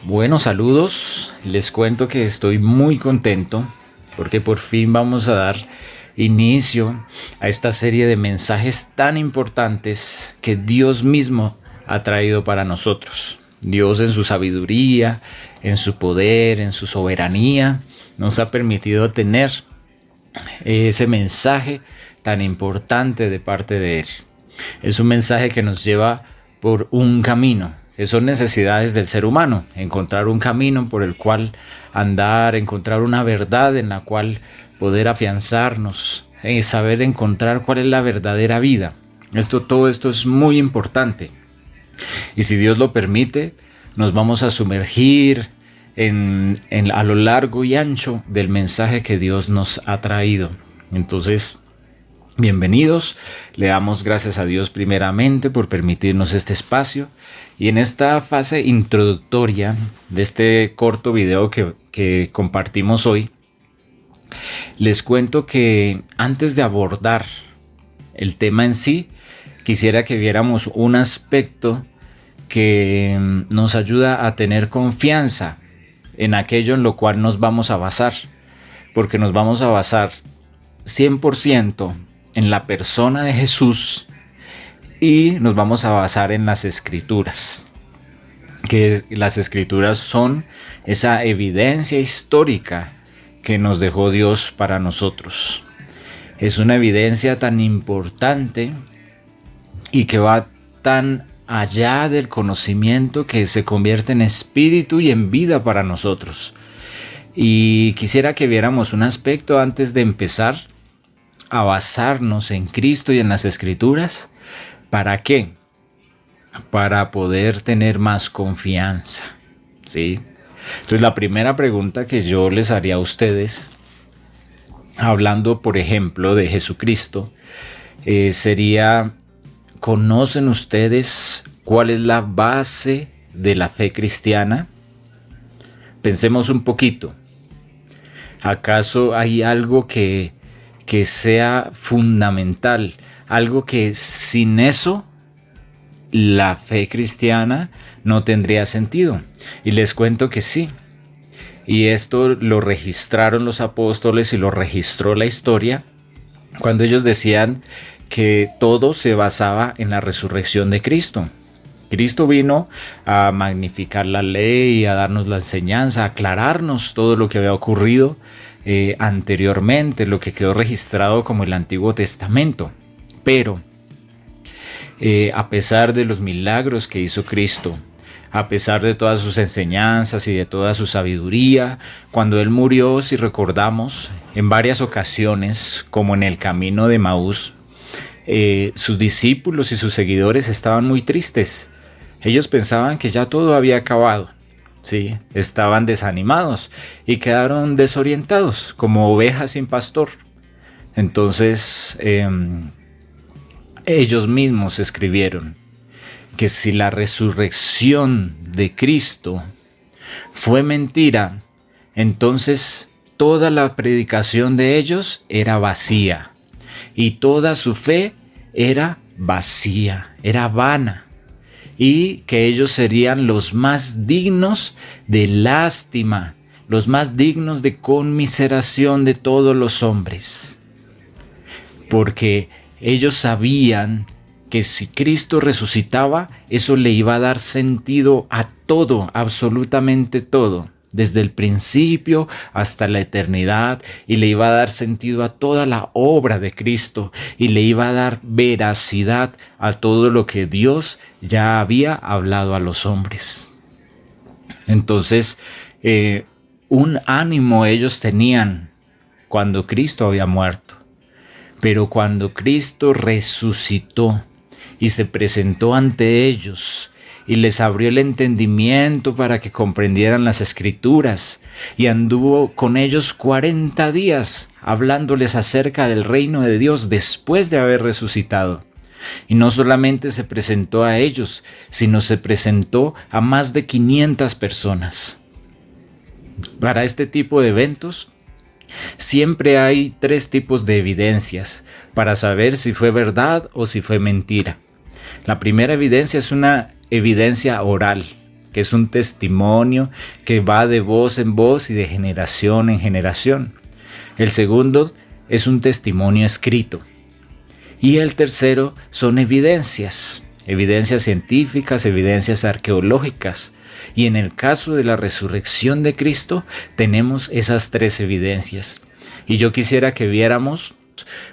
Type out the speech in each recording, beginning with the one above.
Bueno, saludos. Les cuento que estoy muy contento porque por fin vamos a dar inicio a esta serie de mensajes tan importantes que Dios mismo ha traído para nosotros. Dios en su sabiduría, en su poder, en su soberanía, nos ha permitido tener ese mensaje tan importante de parte de Él. Es un mensaje que nos lleva por un camino, que son necesidades del ser humano, encontrar un camino por el cual andar, encontrar una verdad en la cual poder afianzarnos, saber encontrar cuál es la verdadera vida. Todo esto es muy importante. Y si Dios lo permite, nos vamos a sumergir a lo largo y ancho del mensaje que Dios nos ha traído. Entonces, bienvenidos, le damos gracias a Dios primeramente por permitirnos este espacio y en esta fase introductoria de este corto video que compartimos hoy, les cuento que antes de abordar el tema en sí, quisiera que viéramos un aspecto que nos ayuda a tener confianza en aquello en lo cual nos vamos a basar, porque nos vamos a basar 100% en la persona de Jesús y nos vamos a basar en las escrituras, que las escrituras son esa evidencia histórica que nos dejó Dios para nosotros. Es una evidencia tan importante y que va tan allá del conocimiento que se convierte en espíritu y en vida para nosotros. Y quisiera que viéramos un aspecto antes de empezar a basarnos en Cristo y en las Escrituras. ¿Para qué? Para poder tener más confianza, ¿sí? Entonces la primera pregunta que yo les haría a ustedes, hablando por ejemplo de Jesucristo, sería: ¿conocen ustedes cuál es la base de la fe cristiana? Pensemos un poquito. ¿Acaso hay algo que sea fundamental? Algo que sin eso la fe cristiana no tendría sentido. Y les cuento que sí. Y esto lo registraron los apóstoles y lo registró la historia cuando ellos decían que todo se basaba en la resurrección de Cristo. Cristo vino a magnificar la ley, a darnos la enseñanza, a aclararnos todo lo que había ocurrido anteriormente, lo que quedó registrado como el Antiguo Testamento. Pero a pesar de los milagros que hizo Cristo, a pesar de todas sus enseñanzas y de toda su sabiduría, cuando Él murió, si recordamos, en varias ocasiones, como en el camino de Maús, sus discípulos y sus seguidores estaban muy tristes. Ellos pensaban que ya todo había acabado. Sí, estaban desanimados y quedaron desorientados como ovejas sin pastor. Entonces, ellos mismos escribieron que si la resurrección de Cristo fue mentira, entonces toda la predicación de ellos era vacía y toda su fe era vacía, era vana, y que ellos serían los más dignos de lástima, los más dignos de conmiseración de todos los hombres, porque ellos sabían que si Cristo resucitaba, eso le iba a dar sentido a todo, absolutamente todo, desde el principio hasta la eternidad, y le iba a dar sentido a toda la obra de Cristo, y le iba a dar veracidad a todo lo que Dios ya había hablado a los hombres. Entonces, un ánimo ellos tenían cuando Cristo había muerto, pero cuando Cristo resucitó y se presentó ante ellos y les abrió el entendimiento para que comprendieran las Escrituras, y anduvo con ellos 40 días hablándoles acerca del reino de Dios después de haber resucitado. Y no solamente se presentó a ellos, sino se presentó a más de 500 personas. Para este tipo de eventos, siempre hay 3 tipos de evidencias para saber si fue verdad o si fue mentira. La primera evidencia es una evidencia oral, que es un testimonio que va de voz en voz y de generación en generación. El segundo es un testimonio escrito. Y el tercero son evidencias científicas, evidencias arqueológicas. Y en el caso de la resurrección de Cristo, tenemos esas tres evidencias. Y yo quisiera que viéramos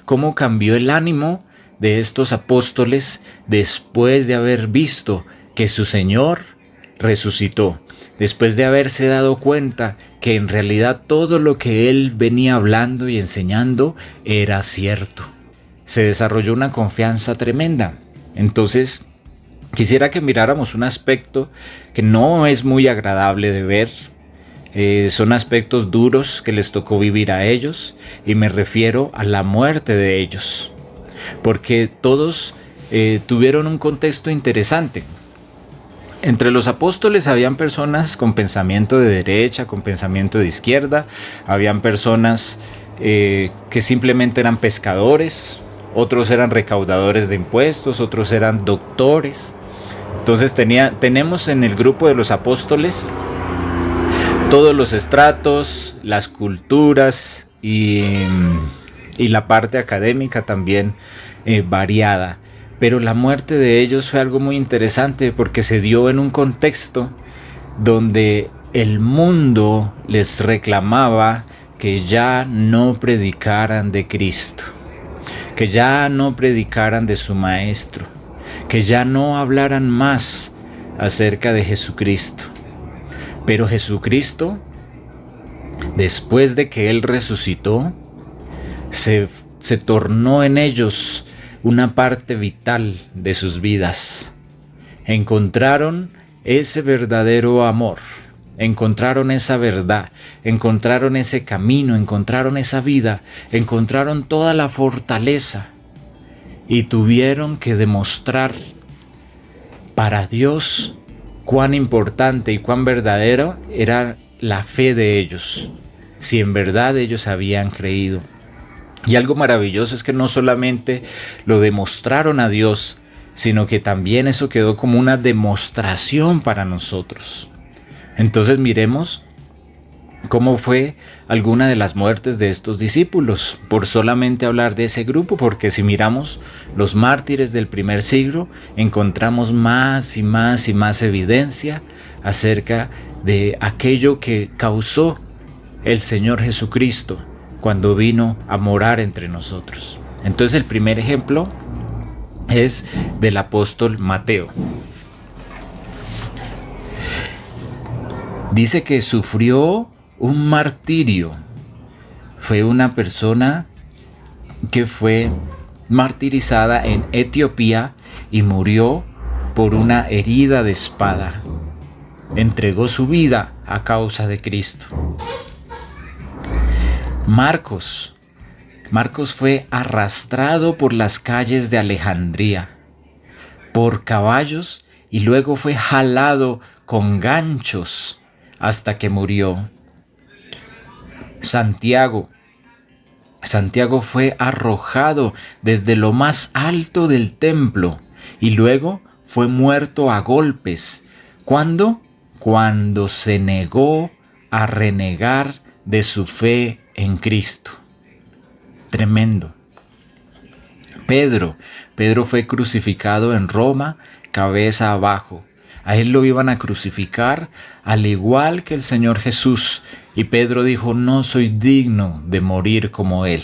cómo cambió el ánimo de estos apóstoles después de haber visto que su Señor resucitó, después de haberse dado cuenta que en realidad todo lo que Él venía hablando y enseñando era cierto. Se desarrolló una confianza tremenda. Entonces, quisiera que miráramos un aspecto que no es muy agradable de ver. Son aspectos duros que les tocó vivir a ellos, y me refiero a la muerte de ellos, porque todos tuvieron un contexto interesante. Entre los apóstoles habían personas con pensamiento de derecha, con pensamiento de izquierda, habían personas que simplemente eran pescadores, otros eran recaudadores de impuestos, otros eran doctores. Entonces tenemos en el grupo de los apóstoles todos los estratos, las culturas y la parte académica también variada. Pero la muerte de ellos fue algo muy interesante porque se dio en un contexto donde el mundo les reclamaba que ya no predicaran de Cristo, que ya no predicaran de su Maestro, que ya no hablaran más acerca de Jesucristo. Pero Jesucristo, después de que Él resucitó, se tornó en ellos una parte vital de sus vidas. Encontraron ese verdadero amor, encontraron esa verdad, encontraron ese camino, encontraron esa vida, encontraron toda la fortaleza y tuvieron que demostrar para Dios cuán importante y cuán verdadera era la fe de ellos, si en verdad ellos habían creído. Y algo maravilloso es que no solamente lo demostraron a Dios, sino que también eso quedó como una demostración para nosotros. Entonces miremos cómo fue alguna de las muertes de estos discípulos, por solamente hablar de ese grupo, porque si miramos los mártires del primer siglo, encontramos más y más y más evidencia acerca de aquello que causó el Señor Jesucristo cuando vino a morar entre nosotros. Entonces el primer ejemplo es del apóstol Mateo. Dice que sufrió un martirio. Fue una persona que fue martirizada en Etiopía y murió por una herida de espada. Entregó su vida a causa de Cristo. Marcos fue arrastrado por las calles de Alejandría, por caballos, y luego fue jalado con ganchos hasta que murió. Santiago fue arrojado desde lo más alto del templo y luego fue muerto a golpes. ¿Cuándo? Cuando se negó a renegar de su fe en Cristo. Tremendo. Pedro fue crucificado en Roma, cabeza abajo. A él lo iban a crucificar al igual que el Señor Jesús. Y Pedro dijo, no soy digno de morir como él.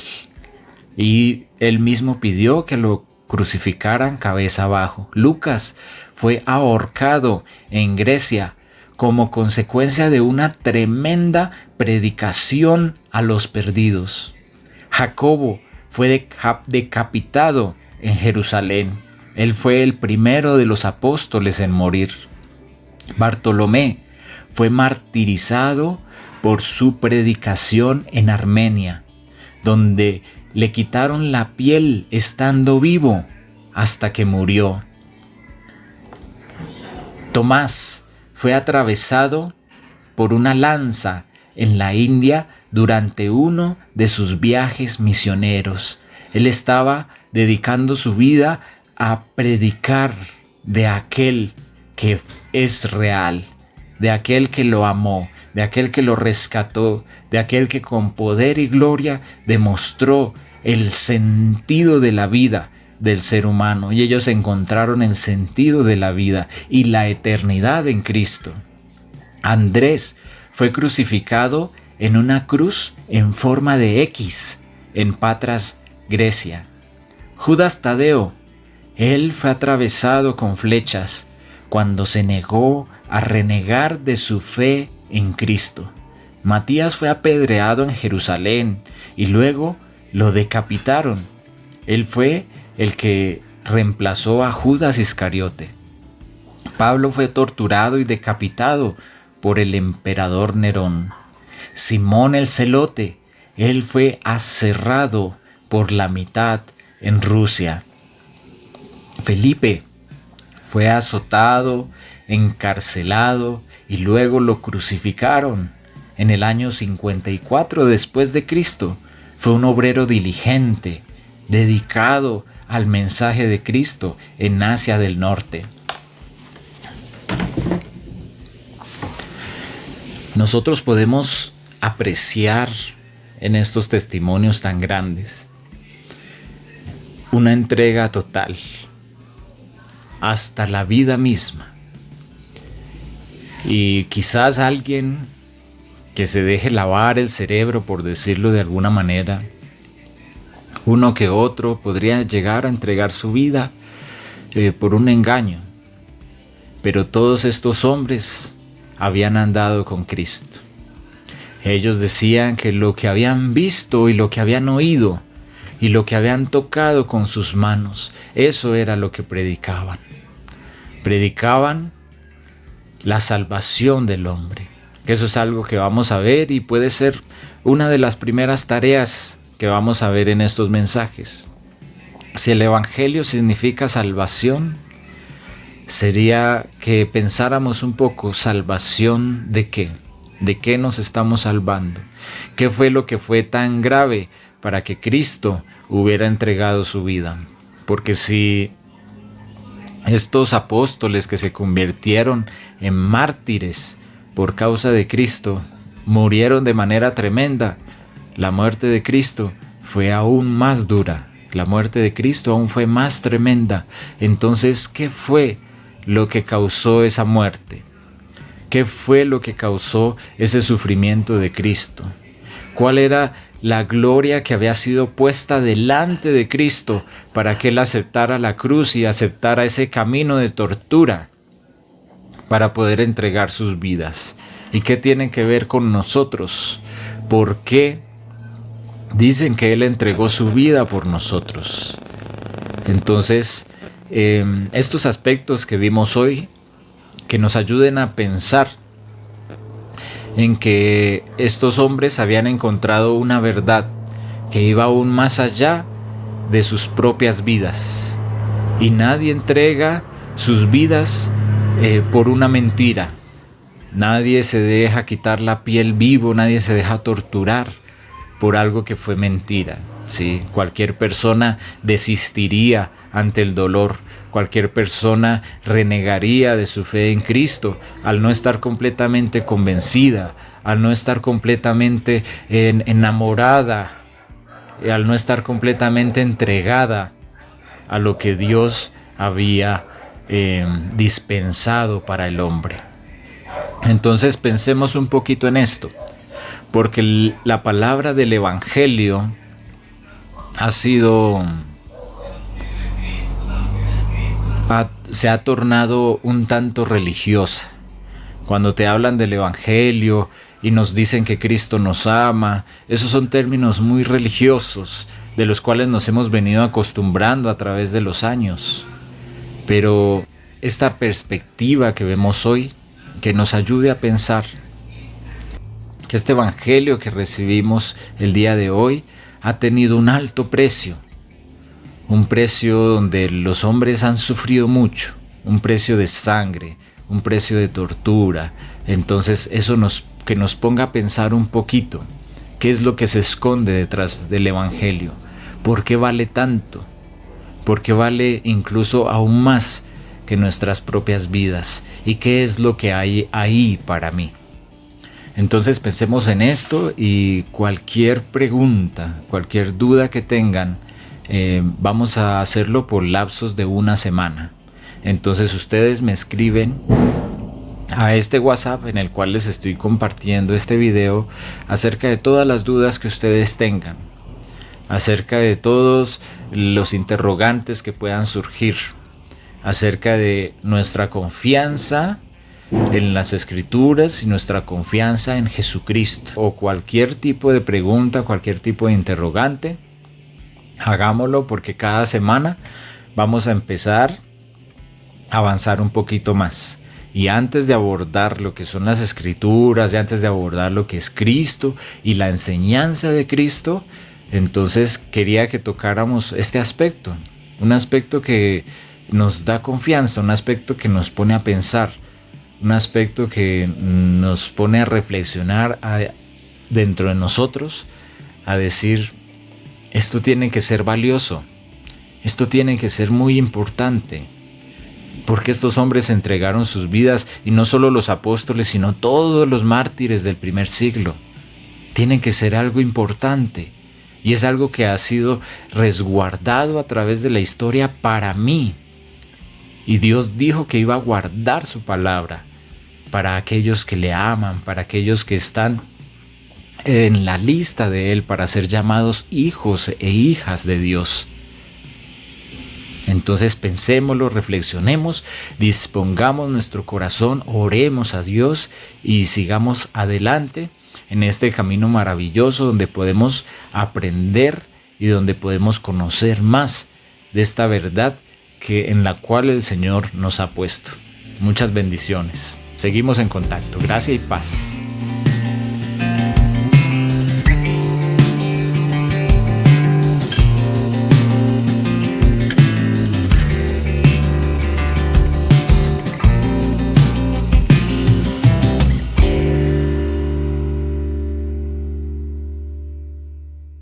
Y él mismo pidió que lo crucificaran cabeza abajo. Lucas fue ahorcado en Grecia como consecuencia de una tremenda predicación a los perdidos. Jacobo fue decapitado en Jerusalén. Él fue el primero de los apóstoles en morir. Bartolomé fue martirizado por su predicación en Armenia, donde le quitaron la piel estando vivo hasta que murió. Tomás fue atravesado por una lanza en la India durante uno de sus viajes misioneros. Él estaba dedicando su vida a predicar de aquel que es real, de aquel que lo amó, de aquel que lo rescató, de aquel que con poder y gloria demostró el sentido de la vida del ser humano, y ellos encontraron el sentido de la vida y la eternidad en Cristo. Andrés fue crucificado en una cruz en forma de X en Patras, Grecia. Judas Tadeo, él fue atravesado con flechas cuando se negó a renegar de su fe en Cristo. Matías fue apedreado en Jerusalén y luego lo decapitaron. Él fue el que reemplazó a Judas Iscariote. Pablo fue torturado y decapitado por el emperador Nerón. Simón el Celote, él fue aserrado por la mitad en Rusia. Felipe fue azotado, encarcelado y luego lo crucificaron en el año 54 después de Cristo. Fue un obrero diligente, dedicado al mensaje de Cristo en Asia del Norte. Nosotros podemos apreciar en estos testimonios tan grandes una entrega total, hasta la vida misma. Y quizás alguien que se deje lavar el cerebro, por decirlo de alguna manera, uno que otro podría llegar a entregar su vida por un engaño. Pero todos estos hombres habían andado con Cristo. Ellos decían que lo que habían visto y lo que habían oído y lo que habían tocado con sus manos, eso era lo que predicaban. Predicaban la salvación del hombre. Que eso es algo que vamos a ver y puede ser una de las primeras tareas que vamos a ver en estos mensajes. Si el Evangelio significa salvación, sería que pensáramos un poco, ¿salvación de qué? ¿De qué nos estamos salvando? ¿Qué fue lo que fue tan grave para que Cristo hubiera entregado su vida? Porque si estos apóstoles que se convirtieron en mártires por causa de Cristo murieron de manera tremenda, la muerte de Cristo fue aún más dura. La muerte de Cristo aún fue más tremenda. Entonces, ¿qué fue lo que causó esa muerte? ¿Qué fue lo que causó ese sufrimiento de Cristo? ¿Cuál era la gloria que había sido puesta delante de Cristo para que Él aceptara la cruz y aceptara ese camino de tortura para poder entregar sus vidas? ¿Y qué tiene que ver con nosotros? ¿Por qué dicen que Él entregó su vida por nosotros? Entonces, estos aspectos que vimos hoy, que nos ayuden a pensar en que estos hombres habían encontrado una verdad que iba aún más allá de sus propias vidas. Y nadie entrega sus vidas por una mentira. Nadie se deja quitar la piel vivo, nadie se deja torturar por algo que fue mentira. ¿Sí? Cualquier persona desistiría ante el dolor. Cualquier persona renegaría de su fe en Cristo al no estar completamente convencida, al no estar completamente enamorada, al no estar completamente entregada a lo que Dios había dispensado para el hombre. Entonces pensemos un poquito en esto, porque la palabra del Evangelio se ha tornado un tanto religiosa. Cuando te hablan del Evangelio y nos dicen que Cristo nos ama, esos son términos muy religiosos, de los cuales nos hemos venido acostumbrando a través de los años. Pero esta perspectiva que vemos hoy, que nos ayude a pensar que este Evangelio que recibimos el día de hoy ha tenido un alto precio. Un precio donde los hombres han sufrido mucho, un precio de sangre, un precio de tortura. Entonces eso que nos ponga a pensar un poquito, ¿qué es lo que se esconde detrás del Evangelio? ¿Por qué vale tanto? ¿Por qué vale incluso aún más que nuestras propias vidas y qué es lo que hay ahí para mí. Entonces pensemos en esto y cualquier pregunta, cualquier duda que tengan, vamos a hacerlo por lapsos de una semana. Entonces ustedes me escriben a este WhatsApp en el cual les estoy compartiendo este video acerca de todas las dudas que ustedes tengan, acerca de todos los interrogantes que puedan surgir, acerca de nuestra confianza en las Escrituras y nuestra confianza en Jesucristo, o cualquier tipo de pregunta, cualquier tipo de interrogante. Hagámoslo porque cada semana vamos a empezar a avanzar un poquito más. Y antes de abordar lo que son las Escrituras, y antes de abordar lo que es Cristo y la enseñanza de Cristo, entonces quería que tocáramos este aspecto, un aspecto que nos da confianza, un aspecto que nos pone a pensar, un aspecto que nos pone a reflexionar dentro de nosotros, a decir, esto tiene que ser valioso, esto tiene que ser muy importante, porque estos hombres entregaron sus vidas, y no solo los apóstoles, sino todos los mártires del primer siglo. Tiene que ser algo importante, y es algo que ha sido resguardado a través de la historia para mí. Y Dios dijo que iba a guardar su palabra para aquellos que le aman, para aquellos que están en la lista de Él para ser llamados hijos e hijas de Dios. Entonces pensémoslo, reflexionemos, dispongamos nuestro corazón, oremos a Dios y sigamos adelante en este camino maravilloso donde podemos aprender y donde podemos conocer más de esta verdad en la cual el Señor nos ha puesto. Muchas bendiciones. Seguimos en contacto. Gracia y paz.